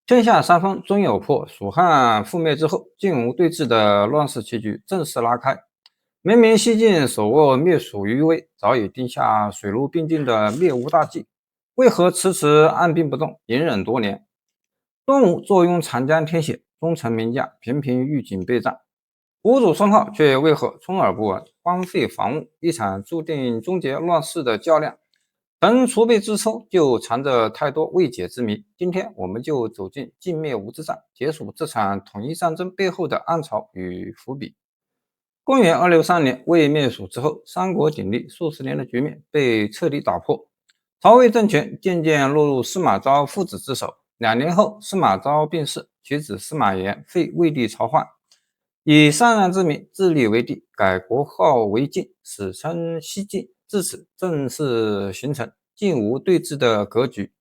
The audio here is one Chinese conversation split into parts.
天下三分終有破，蜀漢覆滅之後，晉吳對峙的亂世棋局正式拉開。明明西晉手握滅蜀餘威，早已定下水陸並進的滅吳大計，為何遲遲按兵不動，隱忍多年？東吳坐擁長江天險，忠臣名將頻頻遇警備戰，吳主孫皓卻為何充耳不聞，荒廢防務？一場注定終結亂世的較量，從儲備之初就藏着太多未解之謎。今天我們就走進晉滅吳之戰，解鎖這場統一戰爭背後的暗潮與伏筆。公元263年，魏滅蜀之後，三國鼎立數十年的局面被徹底打破，曹魏政權漸漸落入司馬昭父子之手。2年後，司馬昭病逝，其子司馬炎廢魏帝曹奂，以禪讓之名自立為帝，改國號為晉，史稱西晉。至此，正式形成晉吳對峙的格局。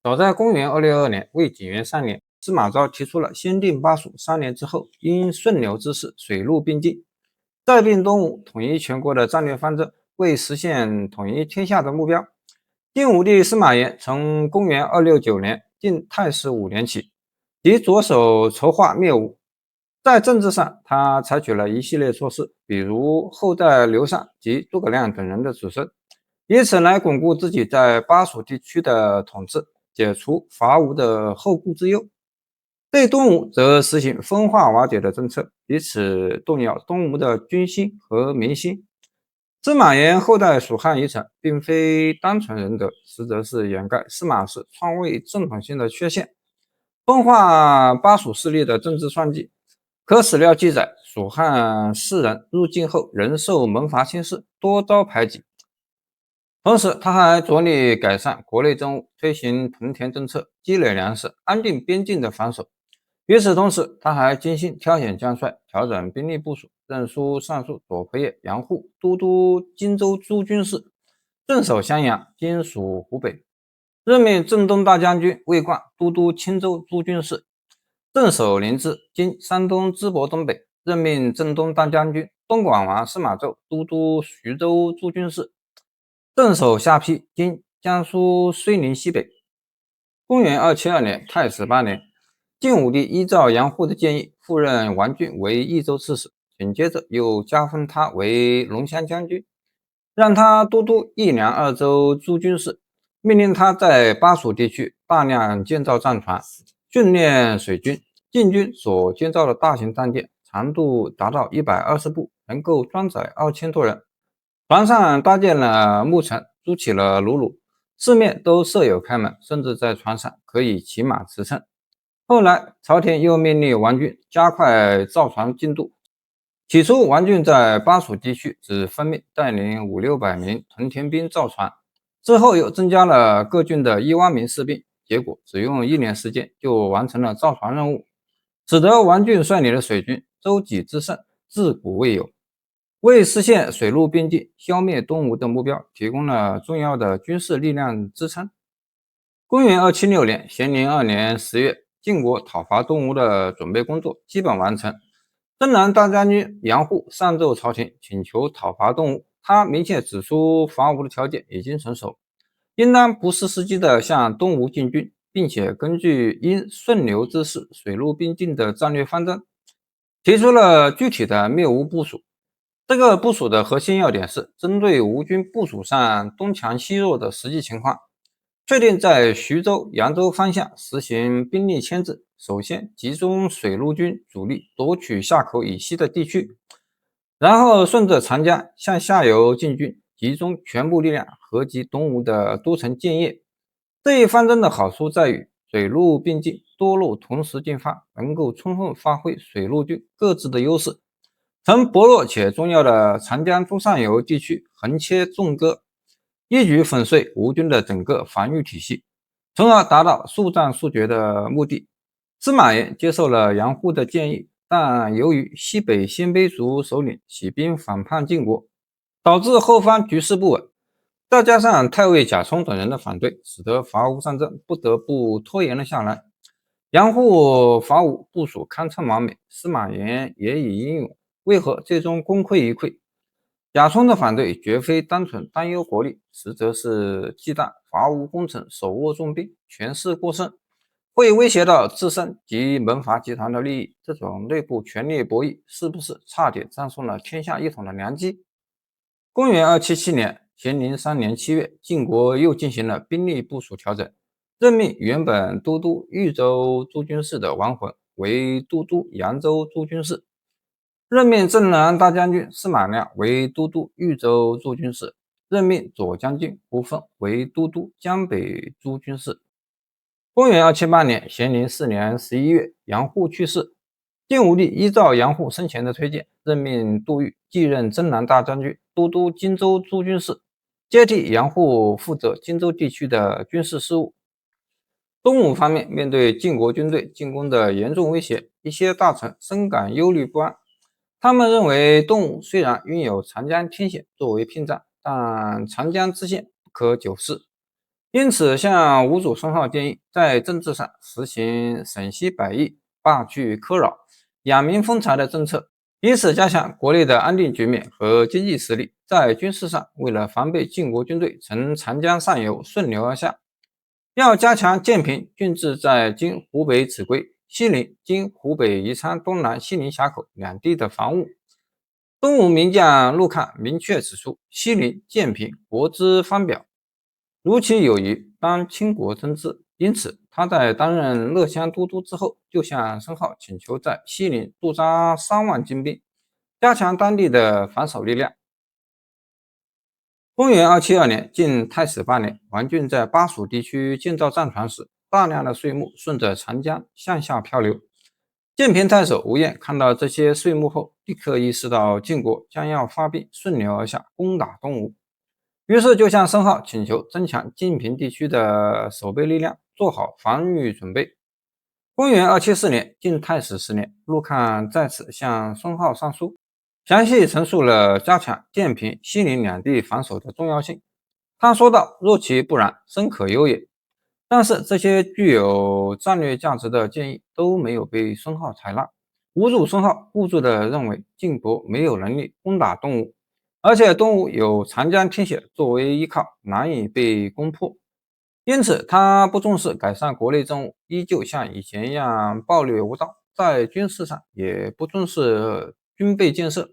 早在公元262年，魏景元3年，司馬昭提出了先定巴蜀，3年之後因順流之勢水陸並進，再併東吳，統一全國的戰略方針，為實現統一天下的目標。晉武帝司馬炎從公元269年晉太史5年起，即着手籌劃滅吳。在政治上，他採取了一系列措施，比如後代劉禪及諸葛亮等人的子孫，以此來鞏固自己在巴蜀地區的統治，解除伐吳的後顧之憂。對東吳則實行分化瓦解的政策，以此動搖東吳的軍心和民心。司馬炎後代蜀漢遺臣，並非單純仁德，實則是掩蓋司馬氏篡位正統性的缺陷，分化巴蜀勢力的政治算計。可史料記載，蜀漢士人入晉後，仍受門閥輕視，多遭排擠。同時，他還着力改善國內政務，推行屯田政策，積累糧食，安定邊境的防守。與此同時，他還精心挑選將帥，調整兵力部署，任書尚書左仆射楊戶都督荊州諸軍事，鎮守襄陽（今屬湖北）；任命鎮東大將軍魏貫都督青州諸軍事，鎮守臨淄（今山東淄博東北）；任命鎮東大將軍東廣王司馬昭都督徐州諸軍事，鎮守下邳（今江蘇睢寧西北）。公元272年，太史8年，晉武帝依照楊戶的建議，復任王浚為益州刺史，緊接着又加封他為龍驤將軍，讓他都督益梁2州諸軍事，命令他在巴蜀地區大量建造戰船，訓練水軍。晉軍所建造的大型戰艦，長度達到120步，能夠裝載2000多人。船上搭建了木城，築起了輩輦，四面都設有開門，甚至在船上可以騎馬馳騁。後來，朝廷又命令王浚加快造船進度。起初，王浚在巴蜀地區只分命帶領500-600名屯田兵造船，之後又增加了各郡的1萬名士兵，結果只用1年時間就完成了造船任務，使得王浚率領的水軍舟楫之盛，自古未有，為實現水陸並進、消滅東吳的目標提供了重要的軍事力量支撐。公元276年，咸寧2年10月，晉國討伐東吳的準備工作基本完成。征南大將軍楊戶上奏朝廷，請求討伐東吳。他明確指出，伐吳的條件已經成熟，應當不失時機地向東吳進軍，並且根據因順流之勢水陸並進的戰略方針，提出了具體的滅吳部署。這個部署的核心要點是針對吳軍部署上東強西弱的實際情況，確定在徐州、揚州方向實行兵力牽制，首先集中水陸軍主力奪取夏口以西的地區，然後順着長江向下游進軍，集中全部力量合擊東吳的都城建業。這一方針的好處在於水陸並進，多路同時進發，能夠充分發揮水陸軍各自的優勢，從薄弱且重要的長江中上游地區橫切縱割，一舉粉碎吳軍的整個防禦體系，從而達到速戰速決的目的。司馬炎接受了楊戶的建議，但由於西北鮮卑族首領起兵反叛晉國，導致後方局勢不穩，再加上太尉賈充等人的反對，使得伐吳戰爭不得不拖延了下來。楊戶伐吳部署堪稱完美，司馬炎也已英勇，為何最終功虧一簣？賈充的反對絕非單純擔憂國力，實則是忌憚伐吳功臣手握重兵，權勢過剩，會威脅到自身及門閥集團的利益。這種內部權力博弈是不是差點葬送了天下一統的良機？公元277年，咸寧3年7月，晉國又進行了兵力部署調整，任命原本都督豫州諸軍事的王渾為都督揚州諸軍事，任命鎮南大將軍司馬亮為都督豫州諸軍事，任命左將軍胡奮為都督江北諸軍事。公元278年，咸寧4年11月，楊戶去世，晉武帝依照楊戶生前的推薦，任命杜預繼任征南大將軍、都督荊州諸軍事，接替楊戶負責荊州地區的軍事事務。東吳方面，面對晉國軍隊進攻的嚴重威脅，一些大臣深感憂慮不安。他們認為，東吳雖然擁有長江天險作為屏障，但長江之險不可久視。因此，向吳主孫皓建議，在政治上實行省西百邑、罷去苛擾、養民豐財的政策，以此加強國內的安定局面和經濟實力。在軍事上，為了防備晉國軍隊從長江上游順流而下，要加強建平郡治在今湖北秭歸、西陵今湖北宜昌東南西陵峽口兩地的防務。東吳名將陸抗明確指出，西陵、建平國之方表，如其有疑，當傾國爭之。因此，他在擔任樂襄都督之後，就向孫皓請求在西陵駐紮3萬精兵，加強當地的防守力量。公元272年，晉太史8年，王浚在巴蜀地區建造戰船時，大量的稅木順着長江向下漂流。建平太守吳偃看到這些稅木後，立刻意識到晉國將要發兵順流而下攻打東吳。於是就向孫皓請求增強晉平地區的守備力量，做好防禦準備。公元274年，晉太史10年，陸抗再次向孫皓上書，詳細陳述了加強建平、西陵兩地防守的重要性。他說道：“若其不然，深可憂也。”但是這些具有戰略價值的建議都沒有被孫皓採納。吳主孫皓固執地認為晉國沒有能力攻打東吳，而且東吳有長江天險作為依靠，難以被攻破。因此，他不重視改善國內政務，依舊像以前一樣暴虐無道，在軍事上也不重視軍備建設，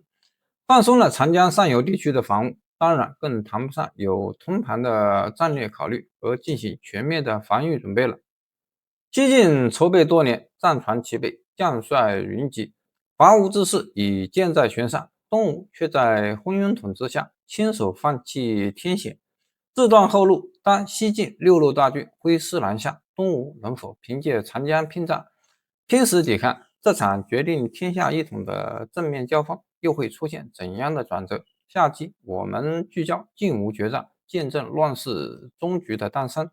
放鬆了長江上游地區的防務，當然更談不上有通盤的戰略考慮和進行全面的防禦準備了。西晉籌備多年，戰船齊備，將帥雲集，伐吳之勢已箭在弦上，東吳卻在昏庸統治下親手放棄天險，自斷後路。當西晉6路大軍揮師南下，東吳能否憑借長江屏障拼死抵抗？這場決定天下一統的正面交鋒又會出現怎樣的轉折？下集我們聚焦晉吳決戰，見證亂世終局的誕生。